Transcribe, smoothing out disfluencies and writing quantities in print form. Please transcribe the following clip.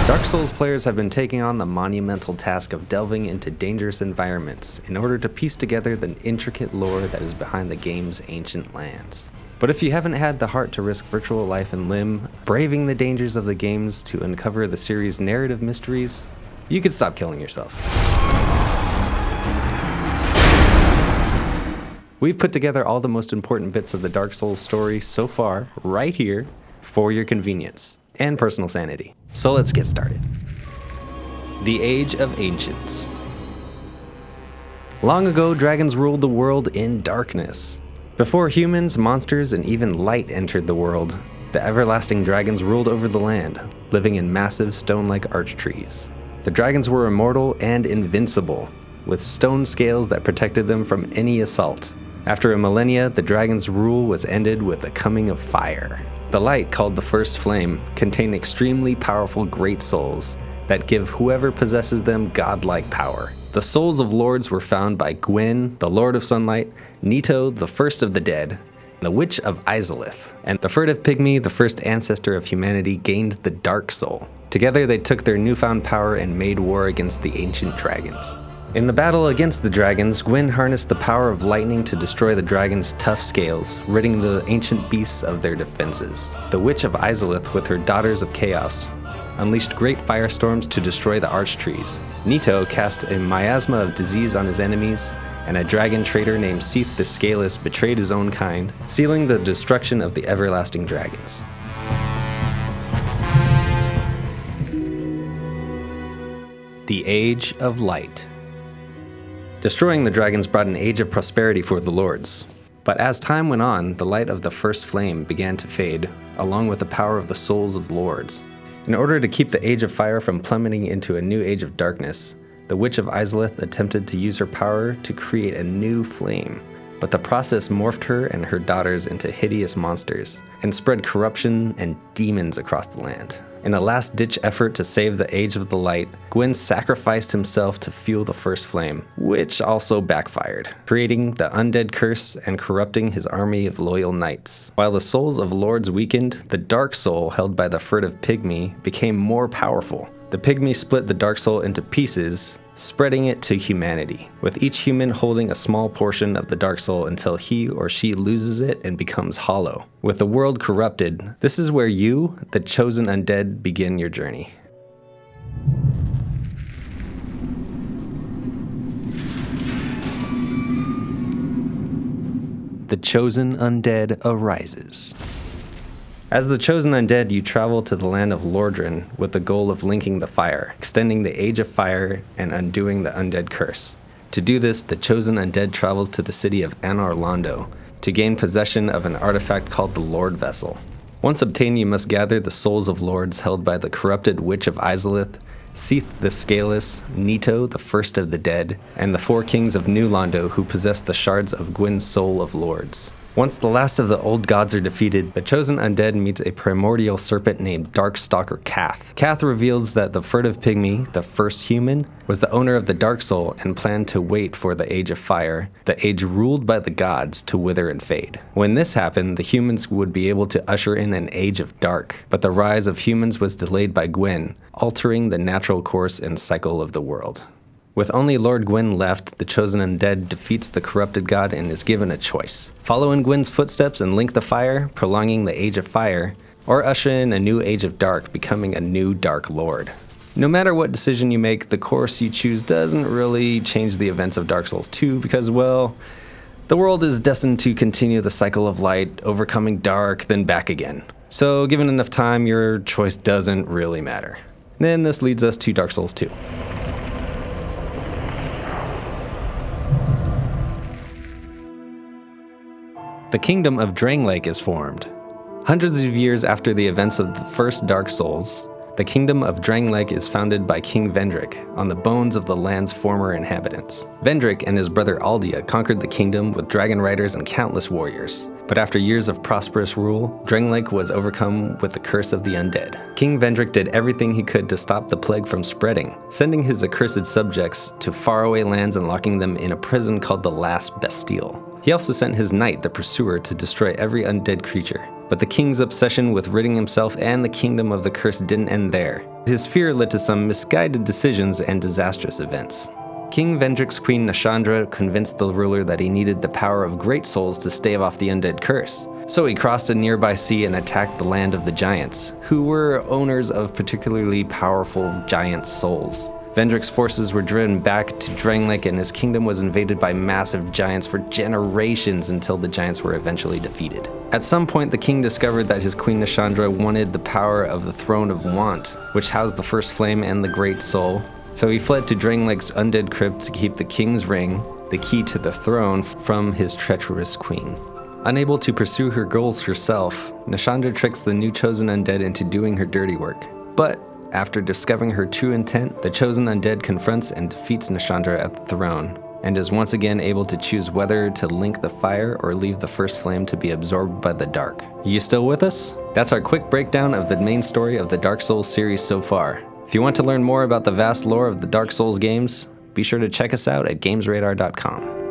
Dark Souls players have been taking on the monumental task of delving into dangerous environments in order to piece together the intricate lore that is behind the game's ancient lands. But if you haven't had the heart to risk virtual life and limb, braving the dangers of the games to uncover the series' narrative mysteries, you could stop killing yourself. We've put together all the most important bits of the Dark Souls story so far, right here, for your convenience and personal sanity. So let's get started. The Age of Ancients. Long ago, dragons ruled the world in darkness. Before humans, monsters, and even light entered the world, the everlasting dragons ruled over the land, living in massive stone-like arch trees. The dragons were immortal and invincible, with stone scales that protected them from any assault. After a millennia, the dragon's rule was ended with the coming of fire. The light, called the First Flame, contained extremely powerful great souls that give whoever possesses them godlike power. The souls of lords were found by Gwyn, the Lord of Sunlight, Nito, the First of the Dead, the Witch of Izalith, and the furtive pygmy, the first ancestor of humanity, gained the Dark Soul. Together they took their newfound power and made war against the ancient dragons. In the battle against the dragons, Gwyn harnessed the power of lightning to destroy the dragons' tough scales, ridding the ancient beasts of their defenses. The Witch of Izalith, with her Daughters of Chaos, unleashed great firestorms to destroy the arch trees. Nito cast a miasma of disease on his enemies, and a dragon traitor named Seath the Scaleless betrayed his own kind, sealing the destruction of the everlasting dragons. The Age of Light. Destroying the dragons brought an age of prosperity for the lords. But as time went on, the light of the First Flame began to fade, along with the power of the souls of lords. In order to keep the Age of Fire from plummeting into a new age of darkness, the Witch of Izalith attempted to use her power to create a new flame. But the process morphed her and her daughters into hideous monsters, and spread corruption and demons across the land. In a last-ditch effort to save the Age of the Light, Gwyn sacrificed himself to fuel the First Flame, which also backfired, creating the Undead Curse and corrupting his army of loyal knights. While the souls of lords weakened, the Dark Soul held by the furtive pygmy became more powerful. The pygmy split the Dark Soul into pieces, spreading it to humanity, with each human holding a small portion of the Dark Soul until he or she loses it and becomes hollow. With the world corrupted, this is where you, the Chosen Undead, begin your journey. The Chosen Undead arises. As the Chosen Undead, you travel to the land of Lordran with the goal of linking the fire, extending the Age of Fire, and undoing the Undead Curse. To do this, the Chosen Undead travels to the city of Anor Londo to gain possession of an artifact called the Lord Vessel. Once obtained, you must gather the souls of lords held by the corrupted Witch of Izalith, Seath the Scaleless, Nito, the First of the Dead, and the four kings of New Londo who possess the shards of Gwyn's Soul of Lords. Once the last of the old gods are defeated, the Chosen Undead meets a primordial serpent named Darkstalker Kath. Kath reveals that the furtive pygmy, the first human, was the owner of the Dark Soul and planned to wait for the Age of Fire, the age ruled by the gods, to wither and fade. When this happened, the humans would be able to usher in an Age of Dark, but the rise of humans was delayed by Gwyn, altering the natural course and cycle of the world. With only Lord Gwyn left, the Chosen Undead defeats the corrupted god and is given a choice. Follow in Gwyn's footsteps and link the fire, prolonging the Age of Fire, or usher in a new Age of Dark, becoming a new Dark Lord. No matter what decision you make, the course you choose doesn't really change the events of Dark Souls 2 because, well, the world is destined to continue the cycle of light, overcoming dark, then back again. So given enough time, your choice doesn't really matter. Then this leads us to Dark Souls 2. The kingdom of Drangleic is formed. Hundreds of years after the events of the first Dark Souls, The kingdom of Drangleic is founded by King Vendrick on the bones of the land's former inhabitants. Vendrick and his brother Aldia conquered the kingdom with dragon riders and countless warriors. But after years of prosperous rule, Drangleic was overcome with the curse of the undead. King Vendrick did everything he could to stop the plague from spreading, sending his accursed subjects to faraway lands and locking them in a prison called the Last Bastille. He also sent his knight, the Pursuer, to destroy every undead creature. But the king's obsession with ridding himself and the kingdom of the curse didn't end there. His fear led to some misguided decisions and disastrous events. King Vendrick's queen Nashandra convinced the ruler that he needed the power of great souls to stave off the undead curse. So he crossed a nearby sea and attacked the land of the giants, who were owners of particularly powerful giant souls. Vendrick's forces were driven back to Drangleic and his kingdom was invaded by massive giants for generations until the giants were eventually defeated. At some point, the king discovered that his queen Nashandra wanted the power of the Throne of Want, which housed the First Flame and the Great Soul. So he fled to Drangleic's undead crypt to keep the king's ring, the key to the throne, from his treacherous queen. Unable to pursue her goals herself, Nashandra tricks the new Chosen Undead into doing her dirty work. But after discovering her true intent, the Chosen Undead confronts and defeats Nashandra at the throne, and is once again able to choose whether to link the fire or leave the First Flame to be absorbed by the dark. You still with us? That's our quick breakdown of the main story of the Dark Souls series so far. If you want to learn more about the vast lore of the Dark Souls games, be sure to check us out at gamesradar.com.